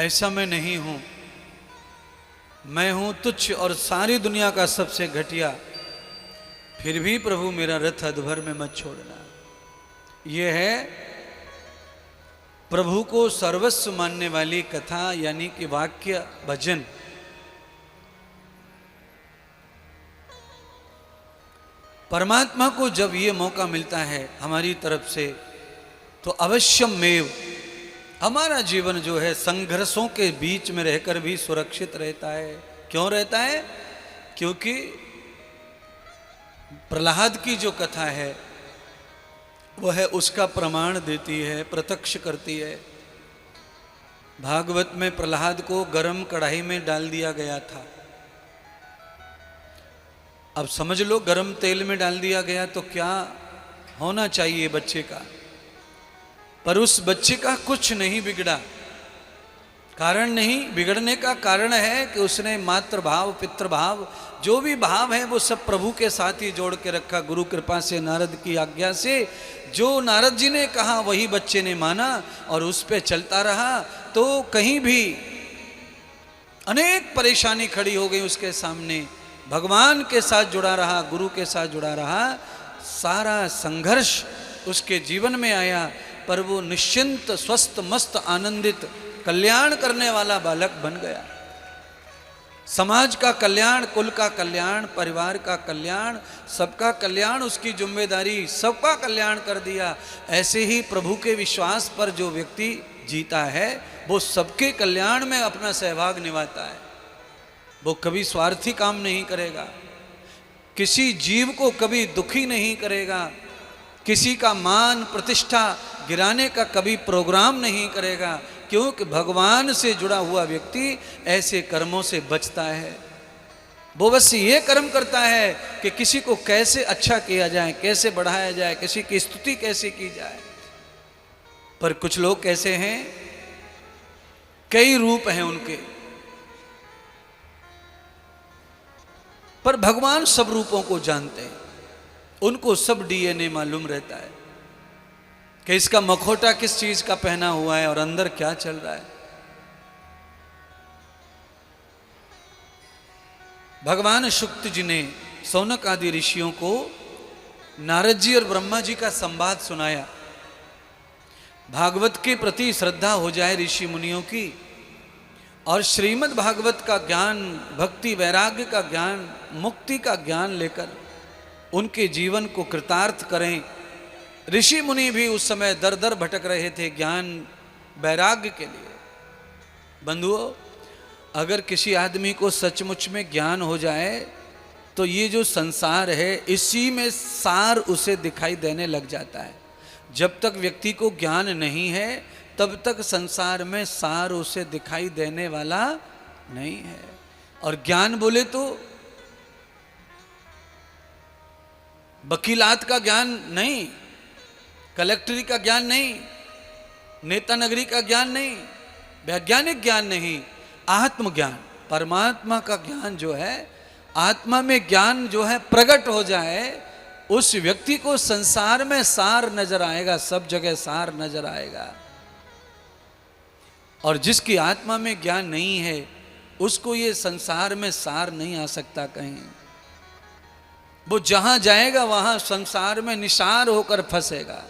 ऐसा मैं नहीं हूं, मैं हूं तुच्छ और सारी दुनिया का सबसे घटिया, फिर भी प्रभु मेरा रथ अधभर में मत छोड़ना। यह है प्रभु को सर्वस्व मानने वाली कथा, यानी कि वाक्य भजन। परमात्मा को जब ये मौका मिलता है हमारी तरफ से, तो अवश्यमेव हमारा जीवन जो है संघर्षों के बीच में रहकर भी सुरक्षित रहता है। क्यों रहता है? क्योंकि प्रहलाद की जो कथा है वह उसका प्रमाण देती है, प्रत्यक्ष करती है। भागवत में प्रहलाद को गरम कढ़ाई में डाल दिया गया था। अब समझ लो, गरम तेल में डाल दिया गया तो क्या होना चाहिए बच्चे का, पर उस बच्चे का कुछ नहीं बिगड़ा। कारण नहीं बिगड़ने का कारण है कि उसने मातृभाव, पितृभाव, जो भी भाव है वो सब प्रभु के साथ ही जोड़ के रखा। गुरु कृपा से, नारद की आज्ञा से, जो नारद जी ने कहा वही बच्चे ने माना और उस पे चलता रहा। तो कहीं भी अनेक परेशानी खड़ी हो गई उसके सामने, भगवान के साथ जुड़ा रहा, गुरु के साथ जुड़ा रहा। सारा संघर्ष उसके जीवन में आया, पर वो निश्चिंत, स्वस्थ, मस्त, आनंदित, कल्याण करने वाला बालक बन गया। समाज का कल्याण, कुल का कल्याण, परिवार का कल्याण, सबका कल्याण उसकी जिम्मेदारी, सबका कल्याण कर दिया। ऐसे ही प्रभु के विश्वास पर जो व्यक्ति जीता है वो सबके कल्याण में अपना सहभाग निभाता है। वो कभी स्वार्थी काम नहीं करेगा, किसी जीव को कभी दुखी नहीं करेगा, किसी का मान प्रतिष्ठा गिराने का कभी प्रोग्राम नहीं करेगा, क्योंकि भगवान से जुड़ा हुआ व्यक्ति ऐसे कर्मों से बचता है। वो बस ये कर्म करता है कि किसी को कैसे अच्छा किया जाए, कैसे बढ़ाया जाए, किसी की स्तुति कैसे की जाए। पर कुछ लोग कैसे हैं, कई रूप हैं उनके, पर भगवान सब रूपों को जानते हैं। उनको सब डीएनए मालूम रहता है कि इसका मखोटा किस चीज का पहना हुआ है और अंदर क्या चल रहा है। भगवान शुक्त जी ने सौनक आदि ऋषियों को नारद जी और ब्रह्मा जी का संवाद सुनाया। भागवत के प्रति श्रद्धा हो जाए ऋषि मुनियों की, और श्रीमद् भागवत का ज्ञान, भक्ति वैराग्य का ज्ञान, मुक्ति का ज्ञान लेकर उनके जीवन को कृतार्थ करें। ऋषि मुनि भी उस समय दर दर भटक रहे थे ज्ञान वैराग्य के लिए। बंधुओं, अगर किसी आदमी को सचमुच में ज्ञान हो जाए तो ये जो संसार है इसी में सार उसे दिखाई देने लग जाता है। जब तक व्यक्ति को ज्ञान नहीं है तब तक संसार में सार उसे दिखाई देने वाला नहीं है। और ज्ञान बोले तो वकीलात का ज्ञान नहीं, कलेक्टरी का ज्ञान नहीं, नेता नगरी का ज्ञान नहीं, वैज्ञानिक ज्ञान नहीं, आत्मज्ञान, परमात्मा का ज्ञान जो है, आत्मा में ज्ञान जो है प्रकट हो जाए, उस व्यक्ति को संसार में सार नजर आएगा, सब जगह सार नजर आएगा। और जिसकी आत्मा में ज्ञान नहीं है उसको ये संसार में सार नहीं आ सकता कहीं। वो जहां जाएगा वहां संसार में निसार होकर फंसेगा।